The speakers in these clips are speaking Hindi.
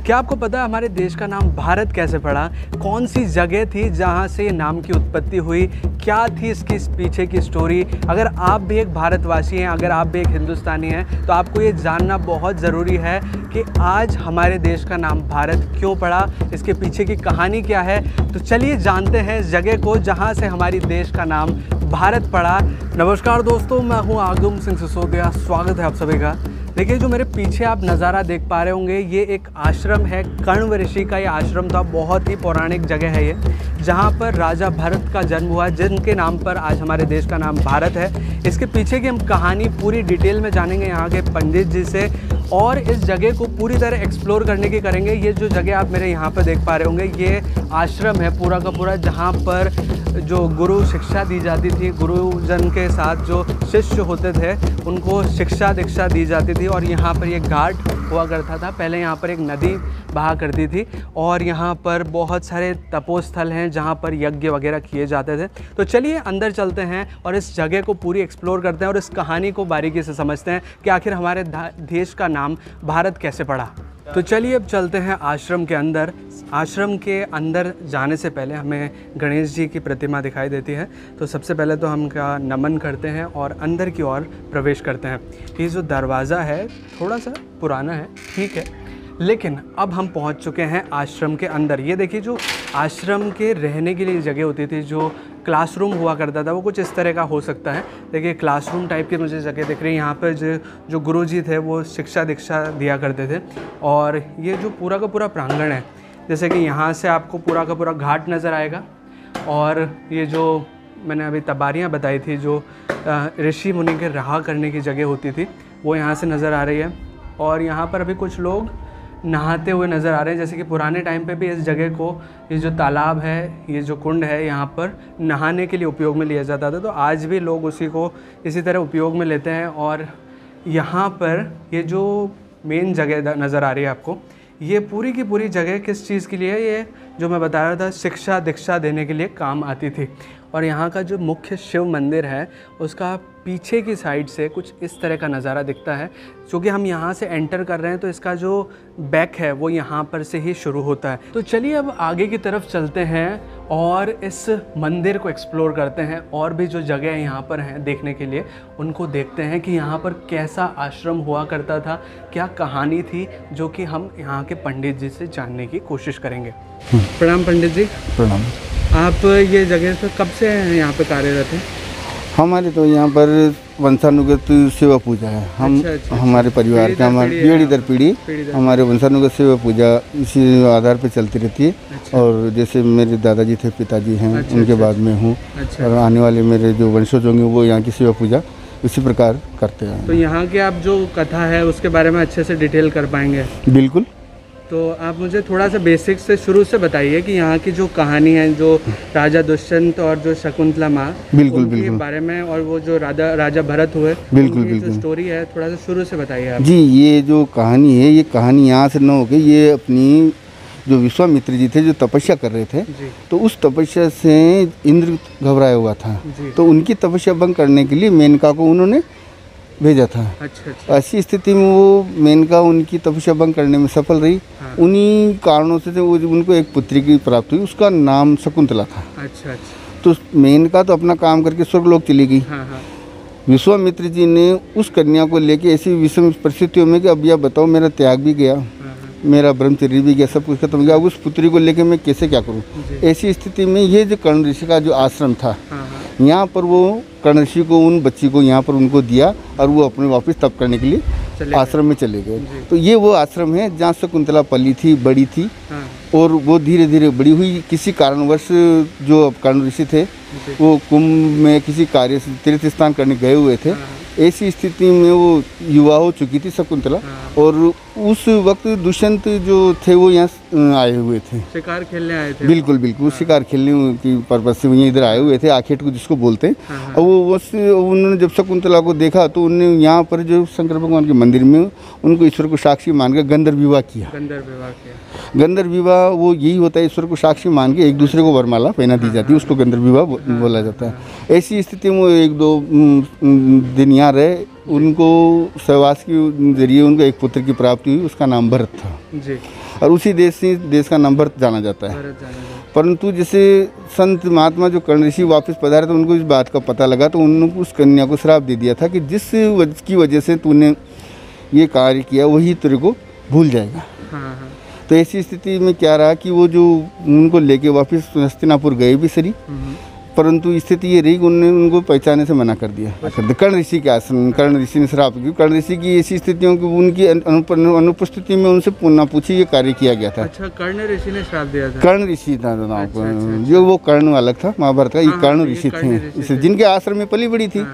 क्या आपको पता है हमारे देश का नाम भारत कैसे पड़ा? कौन सी जगह थी जहाँ से ये नाम की उत्पत्ति हुई? क्या थी इसकी पीछे की स्टोरी? अगर आप भी एक भारतवासी हैं, अगर आप भी एक हिंदुस्तानी हैं, तो आपको ये जानना बहुत ज़रूरी है कि आज हमारे देश का नाम भारत क्यों पड़ा, इसके पीछे की कहानी क्या है। तो चलिए जानते हैं इस जगह को जहाँ से हमारी देश का नाम भारत पड़ा। नमस्कार दोस्तों, मैं हूँ आगम सिंह सिसोदिया, स्वागत है आप सभी का। देखिए, जो मेरे पीछे आप नज़ारा देख पा रहे होंगे, ये एक आश्रम है। कण्व ऋषि का ये आश्रम था। बहुत ही पौराणिक जगह है ये, जहाँ पर राजा भरत का जन्म हुआ, जिनके नाम पर आज हमारे देश का नाम भारत है। इसके पीछे की हम कहानी पूरी डिटेल में जानेंगे यहाँ के पंडित जी से, और इस जगह को पूरी तरह एक्सप्लोर करने की करेंगे। ये जो जगह आप मेरे यहाँ पर देख पा रहे होंगे, ये आश्रम है पूरा का पूरा, जहाँ पर जो गुरु शिक्षा दी जाती थी। गुरुजन के साथ जो शिष्य होते थे उनको शिक्षा दीक्षा दी जाती थी। और यहाँ पर ये घाट हुआ करता था। पहले यहाँ पर एक नदी बहा करती थी, और यहाँ पर बहुत सारे तपोस्थल हैं जहाँ पर यज्ञ वगैरह किए जाते थे। तो चलिए अंदर चलते हैं और इस जगह को पूरी एक्सप्लोर करते हैं और इस कहानी को बारीकी से समझते हैं कि आखिर हमारे देश का नाम भारत कैसे पड़ा। तो चलिए अब चलते हैं आश्रम के अंदर। आश्रम के अंदर जाने से पहले हमें गणेश जी की प्रतिमा दिखाई देती है, तो सबसे पहले तो हम उनका नमन करते हैं और अंदर की ओर प्रवेश करते हैं। ये जो दरवाज़ा है थोड़ा सा पुराना है, ठीक है, लेकिन अब हम पहुंच चुके हैं आश्रम के अंदर। ये देखिए, जो आश्रम के रहने के लिए जगह होती थी, जो क्लासरूम हुआ करता था, वो कुछ इस तरह का हो सकता है। देखिए, क्लासरूम टाइप की मुझे जगह दिख रही है। यहाँ पर जो गुरुजी थे वो शिक्षा दीक्षा दिया करते थे। और ये जो पूरा का पूरा प्रांगण है, जैसे कि यहाँ से आपको पूरा का पूरा घाट नज़र आएगा, और ये जो मैंने अभी तबारियाँ बताई थी, जो ऋषि मुनि के रहा करने की जगह होती थी, वो यहाँ से नज़र आ रही है। और यहाँ पर अभी कुछ लोग नहाते हुए नज़र आ रहे हैं। जैसे कि पुराने टाइम पे भी इस जगह को, ये जो तालाब है, ये जो कुंड है, यहाँ पर नहाने के लिए उपयोग में लिया जाता था। तो आज भी लोग उसी को इसी तरह उपयोग में लेते हैं। और यहाँ पर ये जो मेन जगह नज़र आ रही है आपको, ये पूरी की पूरी जगह किस चीज़ के लिए है? ये जो मैं बता रहा था, शिक्षा दीक्षा देने के लिए काम आती थी। और यहाँ का जो मुख्य शिव मंदिर है, उसका पीछे की साइड से कुछ इस तरह का नज़ारा दिखता है। क्योंकि हम यहाँ से एंटर कर रहे हैं, तो इसका जो बैक है वो यहाँ पर से ही शुरू होता है। तो चलिए अब आगे की तरफ चलते हैं और इस मंदिर को एक्सप्लोर करते हैं। और भी जो जगह यहाँ पर हैं देखने के लिए, उनको देखते हैं कि यहाँ पर कैसा आश्रम हुआ करता था, क्या कहानी थी, जो कि हम यहाँ के पंडित जी से जानने की कोशिश करेंगे। प्रणाम पंडित जी। प्रणाम। आप ये जगह पर कब से हैं यहाँ पर कार्यरत हैं? हमारे तो यहाँ पर वंशानुगत सेवा पूजा है। हम अच्छा। हमारे परिवार का, हमारी पीढ़ी दर पीढ़ी हमारे वंशानुगत सेवा पूजा इसी आधार पर चलती रहती है। अच्छा। और जैसे मेरे दादाजी थे, पिताजी हैं, उनके बाद में हूँ। अच्छा। और आने वाले मेरे जो वंशज होंगे वो यहाँ की सेवा पूजा इसी प्रकार करते हैं। तो यहाँ की आप जो कथा है उसके बारे में अच्छे से डिटेल कर पाएंगे? बिल्कुल। तो आप मुझे थोड़ा सा बेसिक से शुरू से बताइए कि यहाँ की जो कहानी है, जो राजा दुष्यंत और जो शकुंतला माँ, उनके बारे में, और वो जो राजा भरत हुए, बिल्कुल जो स्टोरी है, थोड़ा सा शुरू से बताइए आप। जी, ये जो कहानी है, ये कहानी यहाँ से न होकर ये अपनी जो विश्वामित्र जी थे, जो तपस्या कर रहे थे, तो उस तपस्या से इंद्र घबराया हुआ था। तो उनकी तपस्या भंग करने के लिए मेनका को उन्होंने भेजा था। अच्छा। ऐसी स्थिति में वो मेनका उनकी तपस्या भंग करने में सफल रही। हाँ। उन्हीं कारणों से वो उनको एक पुत्री की प्राप्त हुई, उसका नाम शकुंतला था। अच्छा। तो मेनका तो अपना काम करके स्वर्गलोक चली गई। हाँ। विश्वामित्र जी ने उस कन्या को लेके ऐसी विषम परिस्थितियों में कि अब यह बताओ, मेरा त्याग भी गया, मेरा ब्रह्मचर्य भी गया, सब कुछ खत्म हो गया, उस पुत्री को लेके मैं कैसे क्या करूं? ऐसी स्थिति में ये जो कर्ण ऋषि का जो आश्रम था, यहाँ पर वो कर्ण ऋषि को, उन बच्ची को यहाँ पर उनको दिया, और वो अपने वापस तप करने के लिए आश्रम में चले गए। तो ये वो आश्रम है जहाँ शकुंतला पली थी, बड़ी थी। हाँ। और वो धीरे धीरे बड़ी हुई। किसी कारणवश जो कर्ण ऋषि थे वो कुंभ में किसी कार्य से तीर्थ स्नान करने गए हुए थे। हाँ। ऐसी स्थिति में वो युवा हो चुकी थी शकुंतला। हाँ। और उस वक्त दुष्यंत जो थे वो यहाँ आए हुए थे, शिकार खेलने आए थे। बिल्कुल बिल्कुल। हाँ। शिकार खेलने की पर्पज से ये इधर आए हुए थे, आखेट को जिसको बोलते हैं। हाँ। और वो उन्होंने जब शकुंतला को देखा तो उन्होंने यहाँ पर जो शंकर भगवान के मंदिर में उनको ईश्वर को साक्षी मानकर गंधर्व विवाह किया। गंधर्व विवाह वो यही होता है, ईश्वर को साक्षी मान के एक दूसरे को वरमाला पहना दी जाती है, उसको गंधर्व विवाह बोला जाता है। ऐसी स्थिति में एक दो दिन यहाँ रहे, उनको सहवास के जरिए उनको एक पुत्र की प्राप्ति हुई, उसका नाम भरत था जी। और उसी देश का नाम भरत जाना जाता है। परंतु जैसे संत महात्मा जो कर्ण ऋषि वापस पधारे तो उनको इस बात का पता लगा, तो उन्होंने उस कन्या को श्राप दे दिया था कि की वजह से तूने ये कार्य किया वही तेरे को भूल जाएगा। हाँ। तो ऐसी स्थिति में क्या रहा कि वो जो उनको लेके वापस हस्तिनापुर गए भी सरी, परंतु स्थिति ये रही कि उन्होंने उनको पहचाने से मना कर दिया। कर्ण ऋषि के आश्रम, कर्ण ऋषि ने श्राप की। कर्ण ऋषि की ऐसी स्थितियों की उनकी अनुपस्थिति में उनसे पुनः पूछी ये कार्य किया गया था। अच्छा, कर्ण ऋषि ने श्राप दिया था। कर्ण ऋषि था नाम, जो वो कर्ण अलग था महाभारत का, ये कर्ण ऋषि थे जिनके आश्रम में पली बड़ी थी,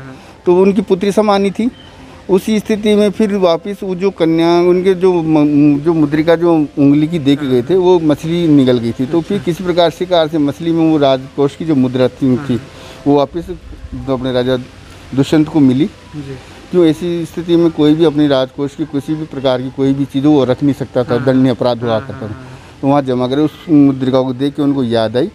तो उनकी पुत्री समानी थी। उसी स्थिति में फिर वापस वो जो कन्या उनके जो मुद्रिका जो उंगली की दे के गए थे वो मछली निकल गई थी, तो फिर किसी प्रकार से मछली में वो राजकोष की जो मुद्रा थी वो वापस अपने राजा दुष्यंत को मिली। क्यों ऐसी स्थिति में कोई भी अपनी राजकोष की किसी भी प्रकार की कोई भी चीज़ वो रख नहीं सकता था, दंडनीय अपराध हुआ करता था। तो वहाँ जमा करे उस मुद्रिका को देख के उनको याद आई,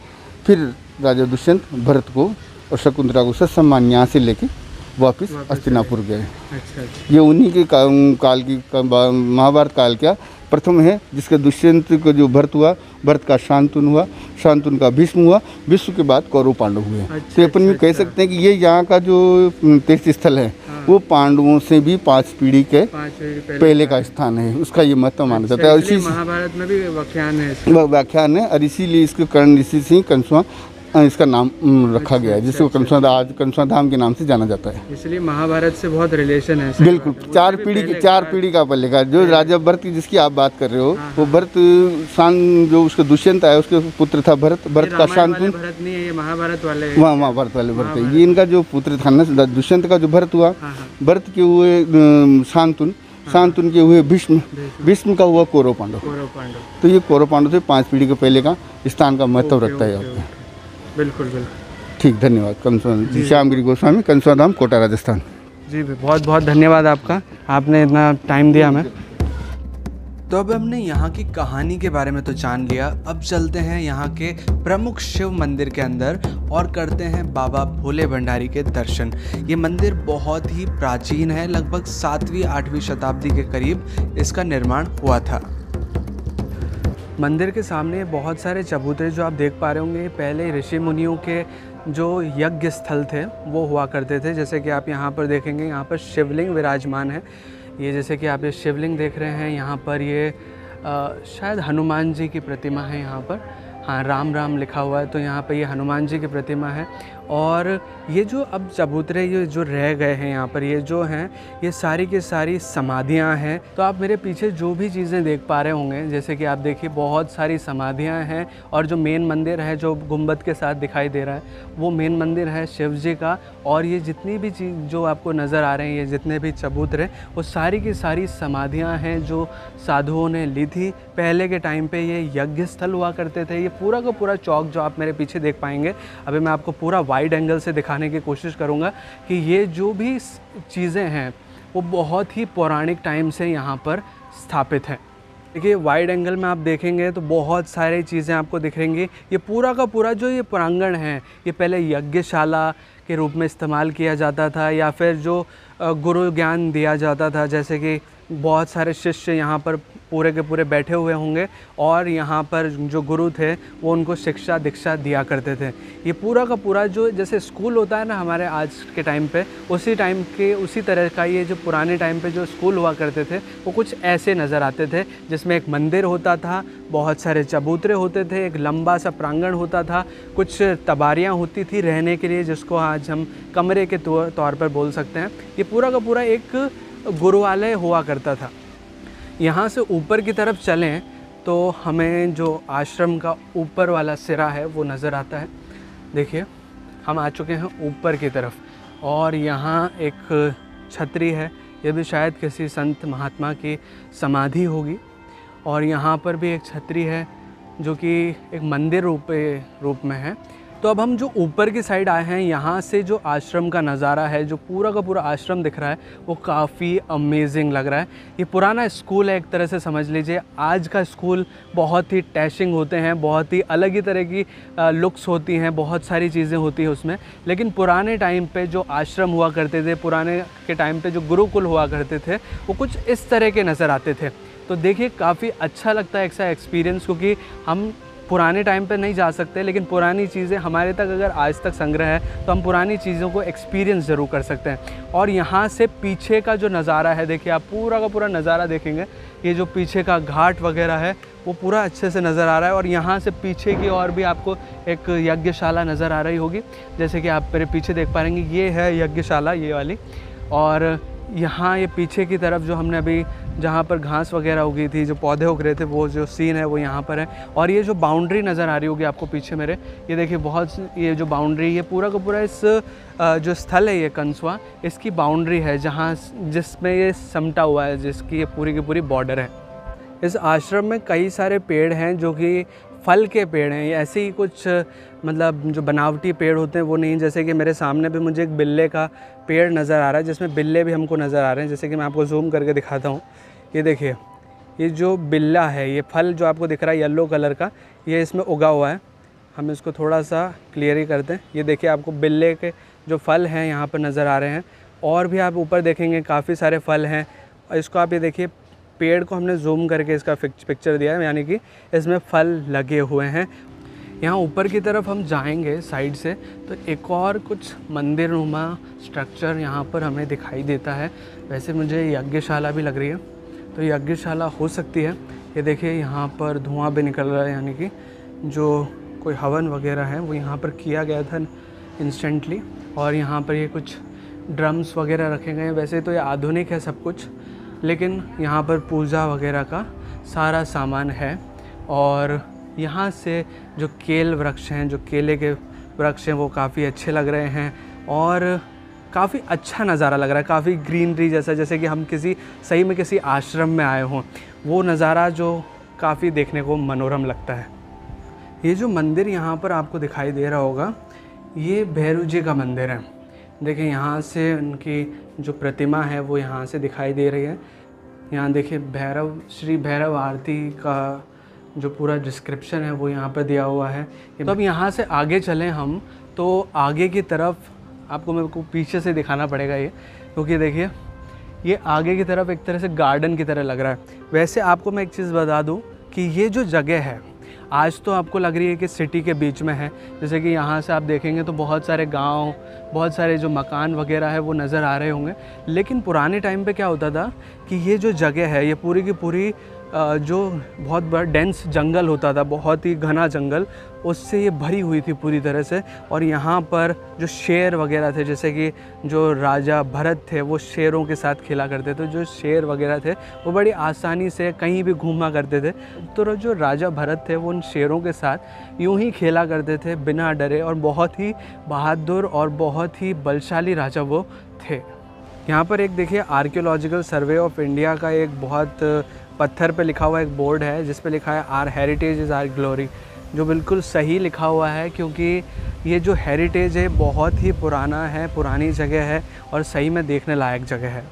फिर राजा दुष्यंत भरत को और शकुंतला को ससम्मान यहाँ से लेके वापस हस्तिनापुर गए। अच्छा। ये उन्हीं के काल की महाभारत काल का प्रथम है जिसका दुष्यंत को जो भरत हुआ, भरत का शांतनु हुआ, शांतनु का भीष्म हुआ, भीष्म के बाद कौरव पांडव हुए। तो अपन में कह सकते हैं कि ये यहाँ का जो तीर्थ स्थल है वो पांडवों से भी 5 पीढ़ी के पहले का स्थान है, उसका ये महत्व माना जाता है। और इसी महाभारत में भी व्याख्यान है और इसीलिए इसको कर्ण ऋषि से कंसुआ इसका नाम रखा गया है, जिसको कंसुआ धाम के नाम से जाना जाता है। इसलिए महाभारत से बहुत रिलेशन है। बिल्कुल, 4 पीढ़ी का पहले का जो राजा भरत की जिसकी आप बात कर रहे हो, वो भरत जो उसका दुष्यंत आया उसके पुत्र था भरत का शांतनु। भरत नहीं है, ये महाभारत वाले महाभारत वाले भरत है। ये इनका जो पुत्र था ना दुष्यंत का जो भरत हुआ, भरत के हुए शांतनु के हुए भीष्म का हुआ कौरव पांडव। तो ये कौरव पांडव से 5 पीढ़ी के पहले का स्थान का महत्व रखता है आपका। बिल्कुल। ठीक, धन्यवाद। श्यामगिरी गोस्वामी, कंसुआ धाम, कोटा, राजस्थान। जी बहुत बहुत धन्यवाद आपका, आपने इतना टाइम दिया हमें। तो अब हमने यहाँ की कहानी के बारे में तो जान लिया, अब चलते हैं यहाँ के प्रमुख शिव मंदिर के अंदर और करते हैं बाबा भोले भंडारी के दर्शन। ये मंदिर बहुत ही प्राचीन है, लगभग 7वीं-8वीं शताब्दी के करीब इसका निर्माण हुआ था। मंदिर के सामने बहुत सारे चबूतरे जो आप देख पा रहे होंगे, पहले ऋषि मुनियों के जो यज्ञ स्थल थे वो हुआ करते थे। जैसे कि आप यहाँ पर देखेंगे, यहाँ पर शिवलिंग विराजमान है। ये जैसे कि आप ये शिवलिंग देख रहे हैं, यहाँ पर ये शायद हनुमान जी की प्रतिमा है यहाँ पर। हाँ, राम राम लिखा हुआ है, तो यहाँ पर ये हनुमान जी की प्रतिमा है। और ये जो अब चबूतरे ये जो रह गए हैं यहाँ पर, ये जो हैं ये सारी की सारी समाधियाँ हैं। तो आप मेरे पीछे जो भी चीज़ें देख पा रहे होंगे, जैसे कि आप देखिए बहुत सारी समाधियाँ हैं। और जो मेन मंदिर है जो गुंबद के साथ दिखाई दे रहा है, वो मेन मंदिर है शिव जी का। और ये जितनी भी चीज़ जो आपको नज़र आ रहे हैं, ये जितने भी चबूतरे, वो सारी की सारी समाधियाँ हैं जो साधुओं ने ली थी। पहले के टाइम पे ये यज्ञ स्थल हुआ करते थे। ये पूरा का पूरा चौक जो आप मेरे पीछे देख पाएंगे, अभी मैं आपको पूरा वाइड एंगल से दिखाने की कोशिश करूंगा कि ये जो भी चीज़ें हैं वो बहुत ही पौराणिक टाइम से यहाँ पर स्थापित है। देखिए वाइड एंगल में आप देखेंगे तो बहुत सारी चीज़ें आपको दिखेंगी। ये पूरा का पूरा जो ये प्रांगण है, ये पहले यज्ञशाला के रूप में इस्तेमाल किया जाता था, या फिर जो गुरु ज्ञान दिया जाता था। जैसे कि बहुत सारे शिष्य यहाँ पर पूरे के पूरे बैठे हुए होंगे और यहाँ पर जो गुरु थे वो उनको शिक्षा दीक्षा दिया करते थे। ये पूरा का पूरा जो जैसे स्कूल होता है ना हमारे आज के टाइम पे, उसी टाइम के उसी तरह का ये जो पुराने टाइम पे जो स्कूल हुआ करते थे वो कुछ ऐसे नज़र आते थे, जिसमें एक मंदिर होता था, बहुत सारे चबूतरे होते थे, एक लंबा सा प्रांगण होता था, कुछ तबारियाँ होती थी रहने के लिए, जिसको आज हम कमरे के तौर पर बोल सकते हैं। ये पूरा का पूरा एक गुरुवालय हुआ करता था। यहाँ से ऊपर की तरफ चलें तो हमें जो आश्रम का ऊपर वाला सिरा है वो नज़र आता है। देखिए हम आ चुके हैं ऊपर की तरफ, और यहाँ एक छतरी है, ये भी शायद किसी संत महात्मा की समाधि होगी। और यहाँ पर भी एक छतरी है जो कि एक मंदिर रूप में है। तो अब हम जो ऊपर की साइड आए हैं, यहाँ से जो आश्रम का नज़ारा है, जो पूरा का पूरा आश्रम दिख रहा है, वो काफ़ी अमेजिंग लग रहा है। ये पुराना स्कूल है एक तरह से समझ लीजिए। आज का स्कूल बहुत ही टैशिंग होते हैं, बहुत ही अलग ही तरह की लुक्स होती हैं, बहुत सारी चीज़ें होती हैं उसमें। लेकिन पुराने टाइम पे जो आश्रम हुआ करते थे, पुराने के टाइम पे जो गुरुकुल हुआ करते थे, वो कुछ इस तरह के नज़र आते थे। तो देखिए काफ़ी अच्छा लगता है ऐसा एक्सपीरियंस, क्योंकि हम पुराने टाइम पे नहीं जा सकते, लेकिन पुरानी चीज़ें हमारे तक अगर आज तक संग्रह है तो हम पुरानी चीज़ों को एक्सपीरियंस ज़रूर कर सकते हैं। और यहाँ से पीछे का जो नज़ारा है, देखिए आप पूरा का पूरा नज़ारा देखेंगे, ये जो पीछे का घाट वगैरह है वो पूरा अच्छे से नज़र आ रहा है। और यहाँ से पीछे की और भी आपको एक यज्ञशाला नज़र आ रही होगी, जैसे कि आप मेरे पीछे देख पाएंगे, ये है यज्ञशाला, ये वाली। और यहाँ ये पीछे की तरफ जो हमने अभी जहाँ पर घास वगैरह उगी थी, जो पौधे उग रहे थे, वो जो सीन है वो यहाँ पर है। और ये जो बाउंड्री नज़र आ रही होगी आपको पीछे मेरे, ये देखिए बहुत, ये जो बाउंड्री, ये पूरा का पूरा इस जो स्थल है ये कंसवा, इसकी बाउंड्री है, जहाँ जिसमें ये समटा हुआ है, जिसकी ये पूरी की पूरी बॉर्डर है। इस आश्रम में कई सारे पेड़ हैं जो कि फल के पेड़ हैं। ये ऐसे ही कुछ मतलब जो बनावटी पेड़ होते हैं वो नहीं। जैसे कि मेरे सामने भी मुझे एक बिल्ले का पेड़ नज़र आ रहा है, जिसमें बिल्ले भी हमको नज़र आ रहे हैं। जैसे कि मैं आपको जूम करके दिखाता हूँ, ये देखिए, ये जो बिल्ला है, ये फल जो आपको दिख रहा है येलो कलर का, ये इसमें उगा हुआ है। हम इसको थोड़ा सा क्लियर ही करते हैं। ये देखिए आपको बिल्ले के जो फल हैं यहाँ पर नज़र आ रहे हैं। और भी आप ऊपर देखेंगे काफ़ी सारे फल हैं। और इसको आप ये देखिए, पेड़ को हमने जूम करके इसका पिक्चर दिया है, यानी कि इसमें फल लगे हुए हैं। यहाँ ऊपर की तरफ हम जाएंगे साइड से तो एक और कुछ मंदिर नुमा स्ट्रक्चर यहाँ पर हमें दिखाई देता है। वैसे मुझे यज्ञशाला भी लग रही है, तो यज्ञशाला हो सकती है। ये देखिए यहाँ पर धुआं भी निकल रहा है, यानी कि जो कोई हवन वगैरह है वो यहाँ पर किया गया था इंस्टेंटली। और यहाँ पर ये कुछ ड्रम्स वगैरह रखे गए हैं। वैसे तो ये आधुनिक है सब कुछ, लेकिन यहाँ पर पूजा वगैरह का सारा सामान है। और यहाँ से जो केल वृक्ष हैं, जो केले के वृक्ष हैं, वो काफ़ी अच्छे लग रहे हैं और काफ़ी अच्छा नज़ारा लग रहा है। काफ़ी ग्रीनरी जैसा, जैसे कि हम सही में किसी आश्रम में आए हों, वो नज़ारा जो काफ़ी देखने को मनोरम लगता है। ये जो मंदिर यहाँ पर आपको दिखाई दे रहा होगा, ये भैरव जी का मंदिर है। देखिए यहाँ से उनकी जो प्रतिमा है वो यहाँ से दिखाई दे रही है। यहाँ देखिए भैरव, श्री भैरव आरती का जो पूरा डिस्क्रिप्शन है वो यहाँ पर दिया हुआ है। तो अब यहाँ से आगे चलें हम, तो आगे की तरफ आपको मेरे को पीछे से दिखाना पड़ेगा ये, क्योंकि देखिए ये आगे की तरफ एक तरह से गार्डन की तरह लग रहा है। वैसे आपको मैं एक चीज़ बता दूँ कि ये जो जगह है आज तो आपको लग रही है कि सिटी के बीच में है। जैसे कि यहाँ से आप देखेंगे तो बहुत सारे गांव, बहुत सारे जो मकान वगैरह है वो नज़र आ रहे होंगे। लेकिन पुराने टाइम पे क्या होता था कि ये जो जगह है ये पूरी की पूरी जो बहुत बड़ा डेंस जंगल होता था, बहुत ही घना जंगल, उससे ये भरी हुई थी पूरी तरह से। और यहाँ पर जो शेर वगैरह थे, जैसे कि जो राजा भरत थे वो शेरों के साथ खेला करते थे। जो शेर वगैरह थे वो बड़ी आसानी से कहीं भी घूमा करते थे। तो जो राजा भरत थे वो उन शेरों के साथ यूं ही खेला करते थे बिना डरे, और बहुत ही बहादुर और बहुत ही बलशाली राजा वो थे। यहाँ पर एक देखिए आर्कियोलॉजिकल सर्वे ऑफ इंडिया का एक बहुत पत्थर पे लिखा हुआ एक बोर्ड है, जिस पे लिखा है our heritage is our glory, जो बिल्कुल सही लिखा हुआ है, क्योंकि ये जो हेरिटेज है बहुत ही पुराना है, पुरानी जगह है और सही में देखने लायक जगह है।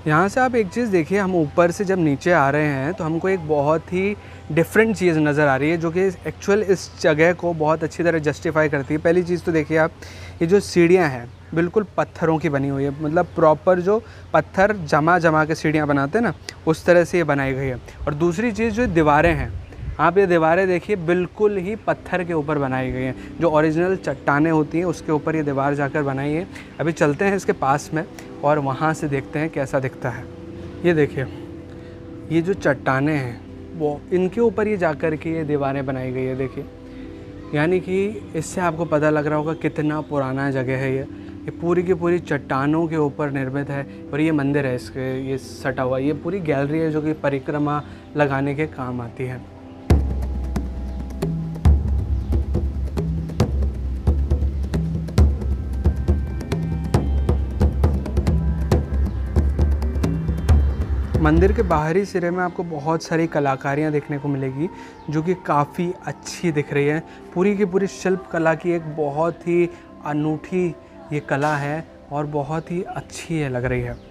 यहाँ से आप एक चीज़ देखिए, हम ऊपर से जब नीचे आ रहे हैं तो हमको एक बहुत ही डिफरेंट चीज़ नज़र आ रही है, जो कि एक्चुअल इस जगह को बहुत अच्छी तरह जस्टिफाई करती है। पहली चीज़ तो देखिए आप, ये जो सीढ़ियाँ हैं बिल्कुल पत्थरों की बनी हुई है, मतलब प्रॉपर जो पत्थर जमा के सीढ़ियाँ बनाते हैं ना, उस तरह से ये बनाई गई है। और दूसरी चीज़ जो दीवारें हैं, आप ये दीवारें देखिए बिल्कुल ही पत्थर के ऊपर बनाई गई हैं। जो ओरिजिनल चट्टानें होती हैं उसके ऊपर ये दीवार जाकर बनाई है। अभी चलते हैं इसके पास में और वहाँ से देखते हैं कैसा दिखता है। ये देखिए, ये जो चट्टानें हैं वो इनके ऊपर ये जाकर के ये दीवारें बनाई गई है। देखिए, यानी कि इससे आपको पता लग रहा होगा कितना पुराना जगह है। ये पूरी की पूरी चट्टानों के ऊपर निर्मित है। और ये मंदिर है, इसके ये सटा हुआ, ये पूरी गैलरी है जो कि परिक्रमा लगाने के काम आती है। मंदिर के बाहरी सिरे में आपको बहुत सारी कलाकारियाँ देखने को मिलेगी जो कि काफ़ी अच्छी दिख रही है। पूरी की पूरी शिल्प कला की एक बहुत ही अनूठी ये कला है और बहुत ही अच्छी ये लग रही है।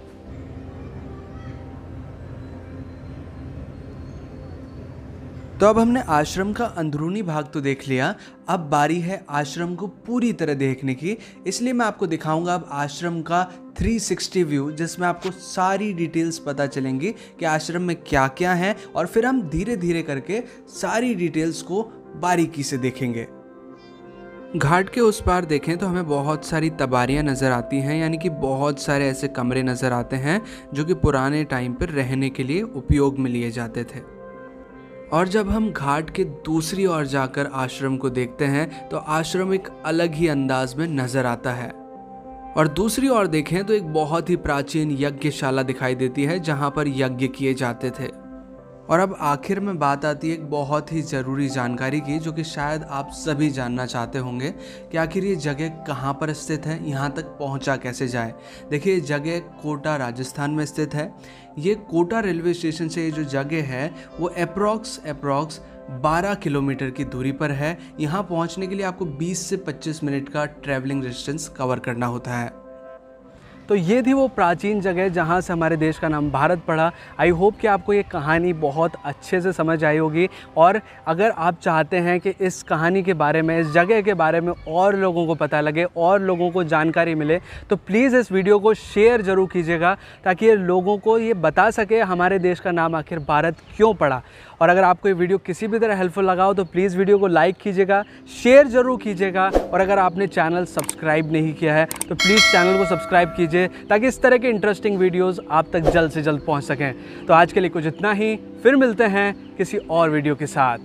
तो अब हमने आश्रम का अंदरूनी भाग तो देख लिया, अब बारी है आश्रम को पूरी तरह देखने की। इसलिए मैं आपको दिखाऊंगा अब आश्रम का 360 व्यू, जिसमें आपको सारी डिटेल्स पता चलेंगी कि आश्रम में क्या क्या है, और फिर हम धीरे धीरे करके सारी डिटेल्स को बारीकी से देखेंगे। घाट के उस पार देखें तो हमें बहुत सारी तबारियां नज़र आती हैं, यानी कि बहुत सारे ऐसे कमरे नज़र आते हैं जो कि पुराने टाइम पर रहने के लिए उपयोग में लिए जाते थे। और जब हम घाट के दूसरी ओर जाकर आश्रम को देखते हैं तो आश्रम एक अलग ही अंदाज में नजर आता है। और दूसरी ओर देखें तो एक बहुत ही प्राचीन यज्ञशाला दिखाई देती है जहां पर यज्ञ किए जाते थे। और अब आखिर में बात आती है एक बहुत ही ज़रूरी जानकारी की, जो कि शायद आप सभी जानना चाहते होंगे कि आखिर ये जगह कहाँ पर स्थित है, यहाँ तक पहुँचा कैसे जाए। देखिए, ये जगह कोटा राजस्थान में स्थित है। ये कोटा रेलवे स्टेशन से ये जो जगह है वो अप्रॉक्स 12 किलोमीटर की दूरी पर है। यहाँ पहुँचने के लिए आपको 20 से 25 मिनट का ट्रैवलिंग डिस्टेंस कवर करना होता है। तो ये थी वो प्राचीन जगह जहाँ से हमारे देश का नाम भारत पड़ा। आई होप कि आपको ये कहानी बहुत अच्छे से समझ आई होगी, और अगर आप चाहते हैं कि इस कहानी के बारे में, इस जगह के बारे में और लोगों को पता लगे और लोगों को जानकारी मिले, तो प्लीज़ इस वीडियो को शेयर ज़रूर कीजिएगा ताकि ये लोगों को ये बता सके हमारे देश का नाम आखिर भारत क्यों पड़ा। और अगर आपको ये वीडियो किसी भी तरह हेल्पफुल लगा हो तो प्लीज़ वीडियो को लाइक कीजिएगा, शेयर ज़रूर कीजिएगा, और अगर आपने चैनल सब्सक्राइब नहीं किया है तो प्लीज़ चैनल को सब्सक्राइब कीजिए ताकि इस तरह के इंटरेस्टिंग वीडियोस आप तक जल्द से जल्द पहुंच सकें। तो आज के लिए कुछ इतना ही, फिर मिलते हैं किसी और वीडियो के साथ।